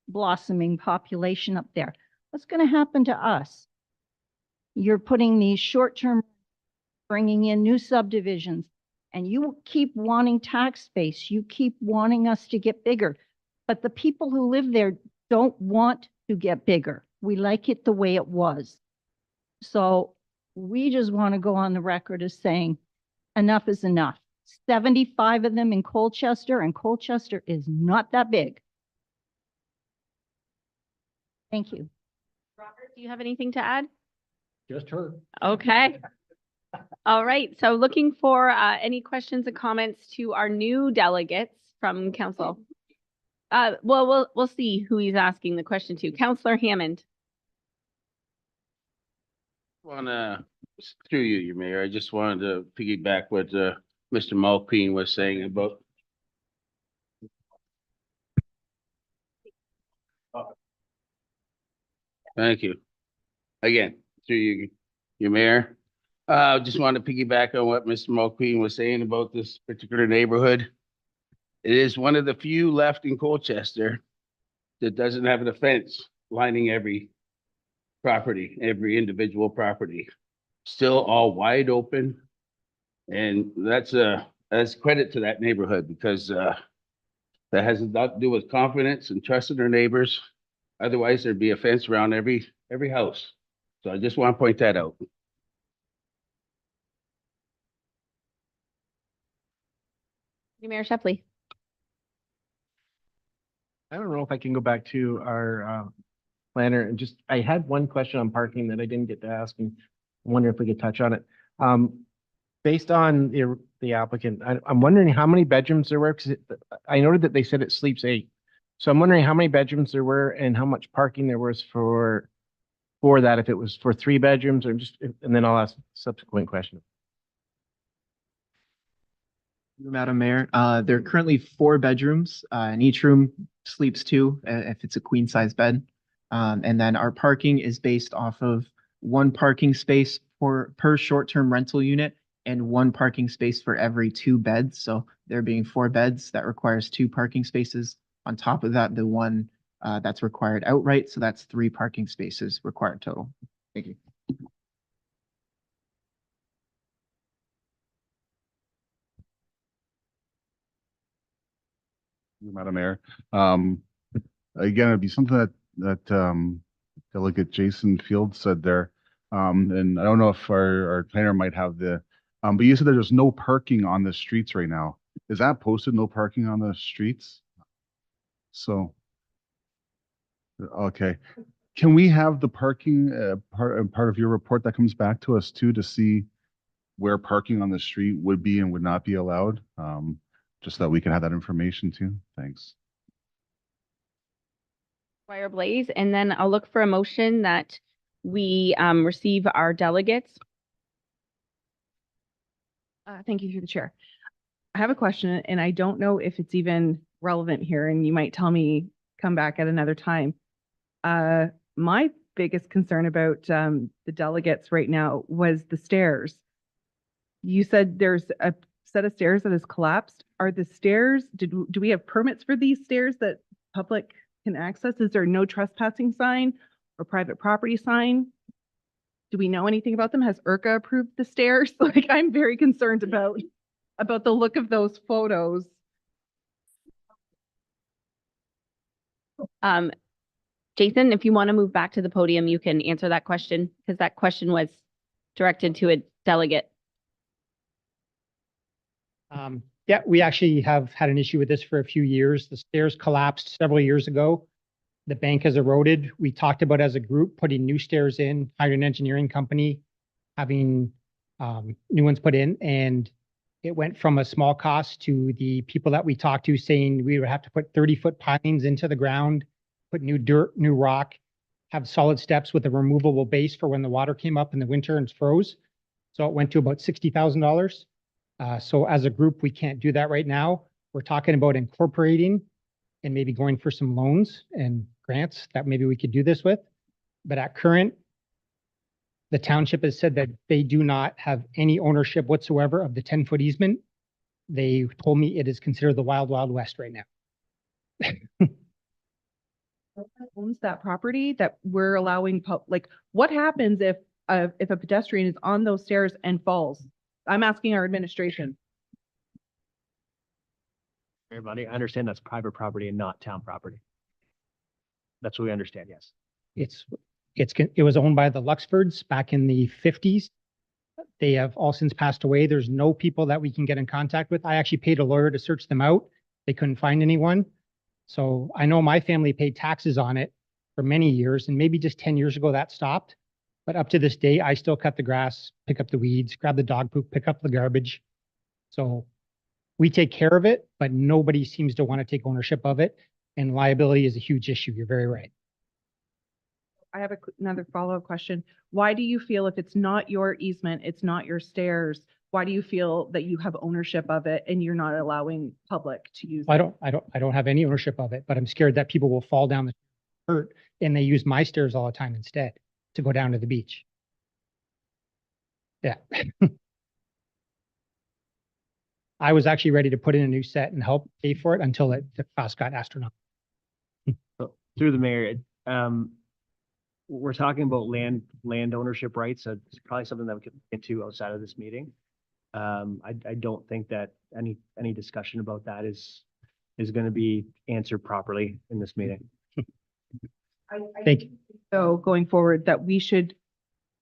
blossoming population up there. What's going to happen to us? You're putting these short-term, bringing in new subdivisions, and you keep wanting tax base. You keep wanting us to get bigger. But the people who live there don't want to get bigger. We like it the way it was. So we just want to go on the record as saying enough is enough. 75 of them in Colchester, and Colchester is not that big. Thank you. Robert, do you have anything to add? Just her. Okay. All right. So looking for any questions and comments to our new delegates from council. Well, we'll see who he's asking the question to. Councillor Hammond. Through you, Mayor, I just wanted to piggyback what Mr. Mulpeen was saying about. Thank you. Again, through you, your Mayor. Just wanted to piggyback on what Mr. Mulpeen was saying about this particular neighborhood. It is one of the few left in Colchester that doesn't have a fence lining every property, every individual property. Still all wide open. And that's credit to that neighborhood, because that has a lot to do with confidence and trust in their neighbors. Otherwise, there'd be a fence around every house. So I just want to point that out. Mayor Shepley. I don't know if I can go back to our planner and just, I had one question on parking that I didn't get to ask, and I wonder if we could touch on it. Based on the applicant, I'm wondering how many bedrooms there were, because I noted that they said it sleeps 8. So I'm wondering how many bedrooms there were and how much parking there was for that, if it was for 3 bedrooms or just, and then I'll ask subsequent question. Madam Mayor, there are currently 4 bedrooms, and each room sleeps 2, if it's a queen size bed. And then our parking is based off of 1 parking space per short-term rental unit and 1 parking space for every 2 beds. So there being 4 beds, that requires 2 parking spaces. On top of that, the 1 that's required outright, so that's 3 parking spaces required total. Thank you. Madam Mayor. Again, it'd be something that Delegate Jason Field said there. And I don't know if our planner might have but you said that there's no parking on the streets right now. Is that posted, no parking on the streets? So, okay. Can we have the parking part of your report that comes back to us too, to see where parking on the street would be and would not be allowed? Just so that we can have that information too. Thanks. Squire Blaze, and then I'll look for a motion that we receive our delegates. Thank you through the chair. I have a question and I don't know if it's relevant here and you might tell me, come back at another time. My biggest concern about the delegates right now was the stairs. You said there's a set of stairs that has collapsed. Are the stairs, do we have permits for these stairs that public can access? Is there no trespassing sign or private property sign? Do we know anything about them? Has IRCA approved the stairs? Like, I'm very concerned about the look of those photos. Jason, if you want to move back to the podium, you can answer that question because that question was directed to a delegate. Yeah, we actually have had an issue with this for a few years. The stairs collapsed several years ago. The bank has eroded. We talked about as a group putting new stairs in, hired an engineering company, having new ones put in, and it went from a small cost to the people that we talked to saying we would have to put 30-foot pilings into the ground, put new dirt, new rock, have solid steps with a removable base for when the water came up in the winter and froze. So it went to about $60,000. So as a group, we can't do that right now. We're talking about incorporating and maybe going for some loans and grants that maybe we could do this with. But at current, the township has said that they do not have any ownership whatsoever of the 10-foot easement. They told me it is considered the wild, wild west right now. Owns that property that we're allowing, like, what happens if a pedestrian is on those stairs and falls? I'm asking our administration. Everybody, I understand that's private property and not town property. That's what we understand, yes. It was owned by the Luxfords back in the 50s. They have all since passed away. There's no people that we can get in contact with. I actually paid a lawyer to search them out. They couldn't find anyone. So I know my family paid taxes on it for many years, and maybe just 10 years ago that stopped. But up to this day, I still cut the grass, pick up the weeds, grab the dog poop, pick up the garbage. So we take care of it, but nobody seems to want to take ownership of it. And liability is a huge issue. You're very right. I have another follow-up question. Why do you feel if it's not your easement, it's not your stairs, why do you feel that you have ownership of it and you're not allowing public to use it? I don't have any ownership of it, but I'm scared that people will fall down the hurt and they use my stairs all the time instead to go down to the beach. Yeah. I was actually ready to put in a new set and help pay for it until the cost got astronomical. So, through the mayor, we're talking about land ownership rights. So it's probably something that we could get into outside of this meeting. I don't think that any discussion about that is going to be answered properly in this meeting. Thank you. So going forward, that we should,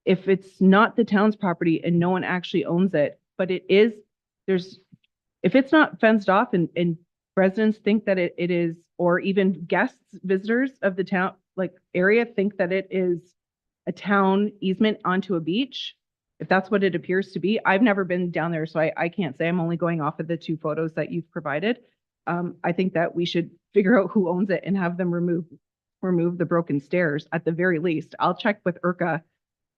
if it's not the town's property and no one actually owns it, but it is, if it's not fenced off and residents think that it is, or even guests, visitors of the town, like area, think that it is a town easement onto a beach, if that's what it appears to be. I've never been down there, so I can't say. I'm only going off of the 2 photos that you've provided. I think that we should figure out who owns it and have them remove the broken stairs at the very least. I'll check with IRCA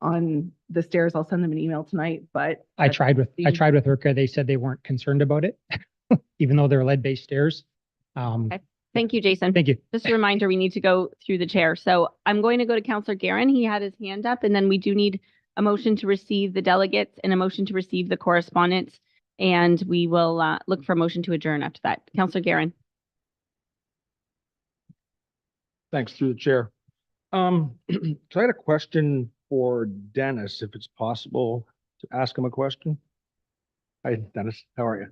on the stairs. I'll send them an email tonight, but I tried with IRCA. They said they weren't concerned about it. even though they're lead-based stairs. Okay. Thank you, Jason. Thank you. Just a reminder, we need to go through the chair. So I'm going to go to Counselor Guerin. He had his hand up, and then we do need a motion to receive the delegates and a motion to receive the correspondence. And we will look for a motion to adjourn after that. Counselor Guerin. Thanks through the chair. So I had a question for Dennis, if it's possible to ask him a question. Hi, Dennis, how are you?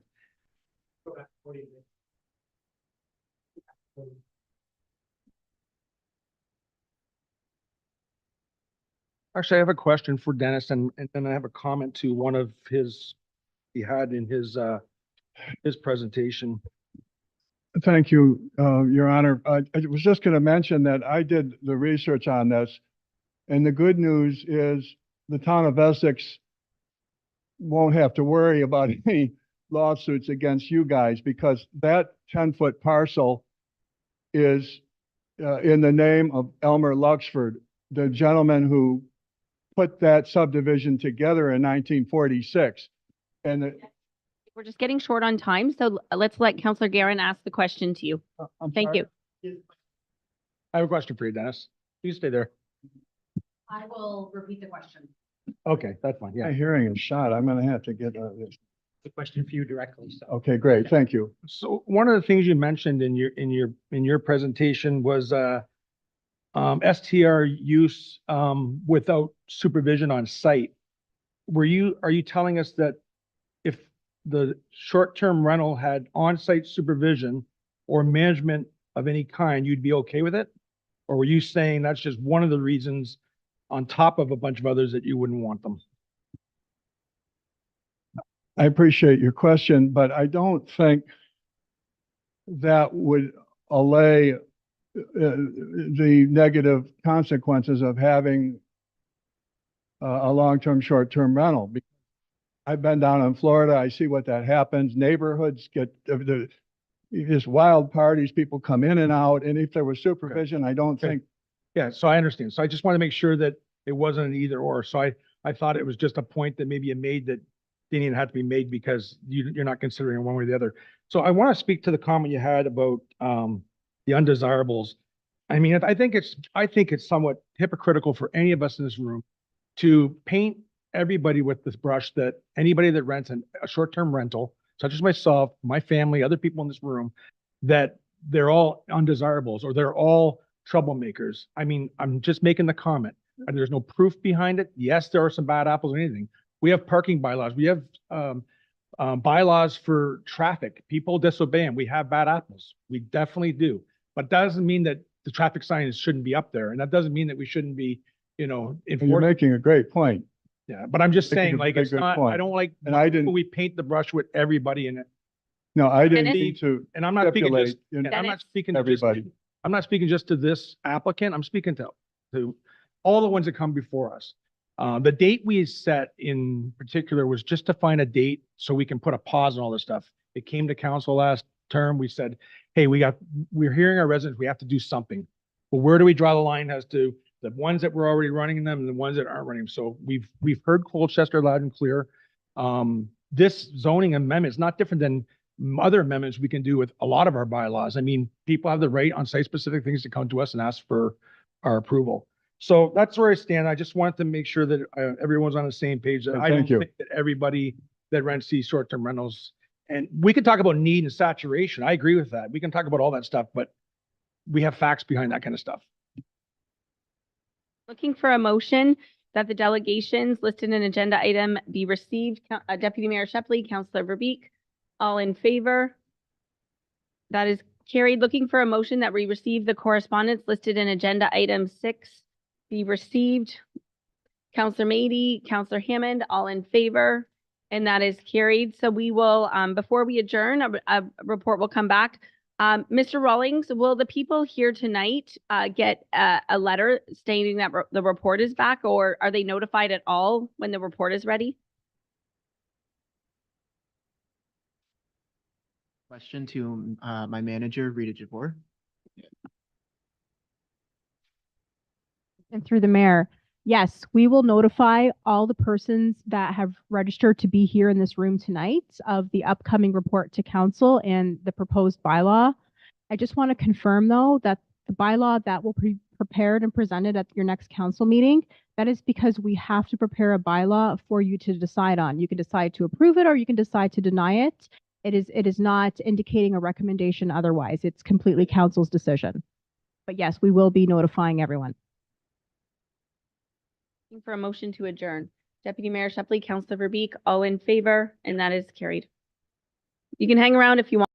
Actually, I have a question for Dennis and then I have a comment to one of he had in his presentation. Thank you, Your Honor. I was just going to mention that I did the research on this. And the good news is the town of Essex won't have to worry about any lawsuits against you guys because that 10-foot parcel is in the name of Elmer Luxford, the gentleman who put that subdivision together in 1946. And We're just getting short on time, so let's let Counselor Guerin ask the question to you. Thank you. I have a question for you, Dennis. You stay there. I will repeat the question. Okay, that's fine. my Yeah. hearing is shot. I'm going to have to get this. The question for you directly, so. Okay, great. Thank you. So one of the things you mentioned in your presentation was STR use without supervision on site. Are you telling us that if the short-term rental had on-site supervision or management of any kind, you'd be okay with it? Or were you saying that's just one of the reasons on top of a bunch of others that you wouldn't want them? I appreciate your question, but I don't think that would allay the negative consequences of having a long-term, short-term rental. I've been down in Florida. I see what that happens. Neighborhoods get just wild parties. People come in and out. And if there was supervision, I don't think. Yeah, so I understand. So I just want to make sure that it wasn't an either or. So I thought it was just a point that maybe you made that didn't even have to be made because you're not considering one way or the other. So I want to speak to the comment you had about the undesirables. I mean, I think it's somewhat hypocritical for any of us in this room to paint everybody with this brush that anybody that rents a short-term rental, such as myself, my family, other people in this room, that they're all undesirables or they're all troublemakers. I mean, I'm just making the comment. And there's no proof behind it. Yes, there are some bad apples or anything. We have parking bylaws. We have bylaws for traffic. People disobey them. We have bad apples. We definitely do. But that doesn't mean that the traffic signs shouldn't be up there. And that doesn't mean that we shouldn't be, You're enforcing. making a great point. Yeah, but I'm just Making saying, a like, very it's good not, I point. don't like, And I didn't, when we paint the brush with everybody in it. no, I didn't Dennis? mean to And I'm not speaking stipulate, just, you know, and I'm not Dennis? speaking to everybody. I'm not speaking just to this applicant. I'm speaking to all the ones that come before us. The date we set in particular was just to find a date so we can put a pause on all this stuff. It came to council last term. We said, hey, we're hearing our residents, we have to do something. But where do we draw the line as to the ones that were already running them and the ones that aren't running? So we've heard Colchester loud and clear. This zoning amendment is not different than other amendments we can do with a lot of our bylaws. I mean, people have the right on site-specific things to come to us and ask for our approval. So that's where I stand. I just wanted to make sure that everyone's on the same page. That I don't Thank you. think that everybody that rents these short-term rentals, and we can talk about need and saturation. I agree with that. We can talk about all that stuff, but we have facts behind that kind of stuff. Looking for a motion that the delegations listed in agenda item be received. Deputy Mayor Shepley, Counselor Verbeek, all in favor? That is carried. Looking for a motion that we receive the correspondence listed in agenda item 6 be received. Counselor Mady, Counselor Hammond, all in favor, and that is carried. So we will, before we adjourn, a report will come back. Mr. Rawlings, will the people here tonight get a letter stating that the report is back, or are they notified at all when the report is ready? Question to my manager, Rita Javor. And through the mayor, Yes, we will notify all the persons that have registered to be here in this room tonight of the upcoming report to council and the proposed bylaw. I just want to confirm, though, that the bylaw that will be prepared and presented at your next council meeting, that is because we have to prepare a bylaw for you to decide on. You can decide to approve it or you can decide to deny it. It is not indicating a recommendation otherwise. It's completely council's decision. But yes, we will be notifying everyone. Looking for a motion to adjourn. Deputy Mayor Shepley, Councillor Verbeek, all in favor, and that is carried. You can hang around if you want.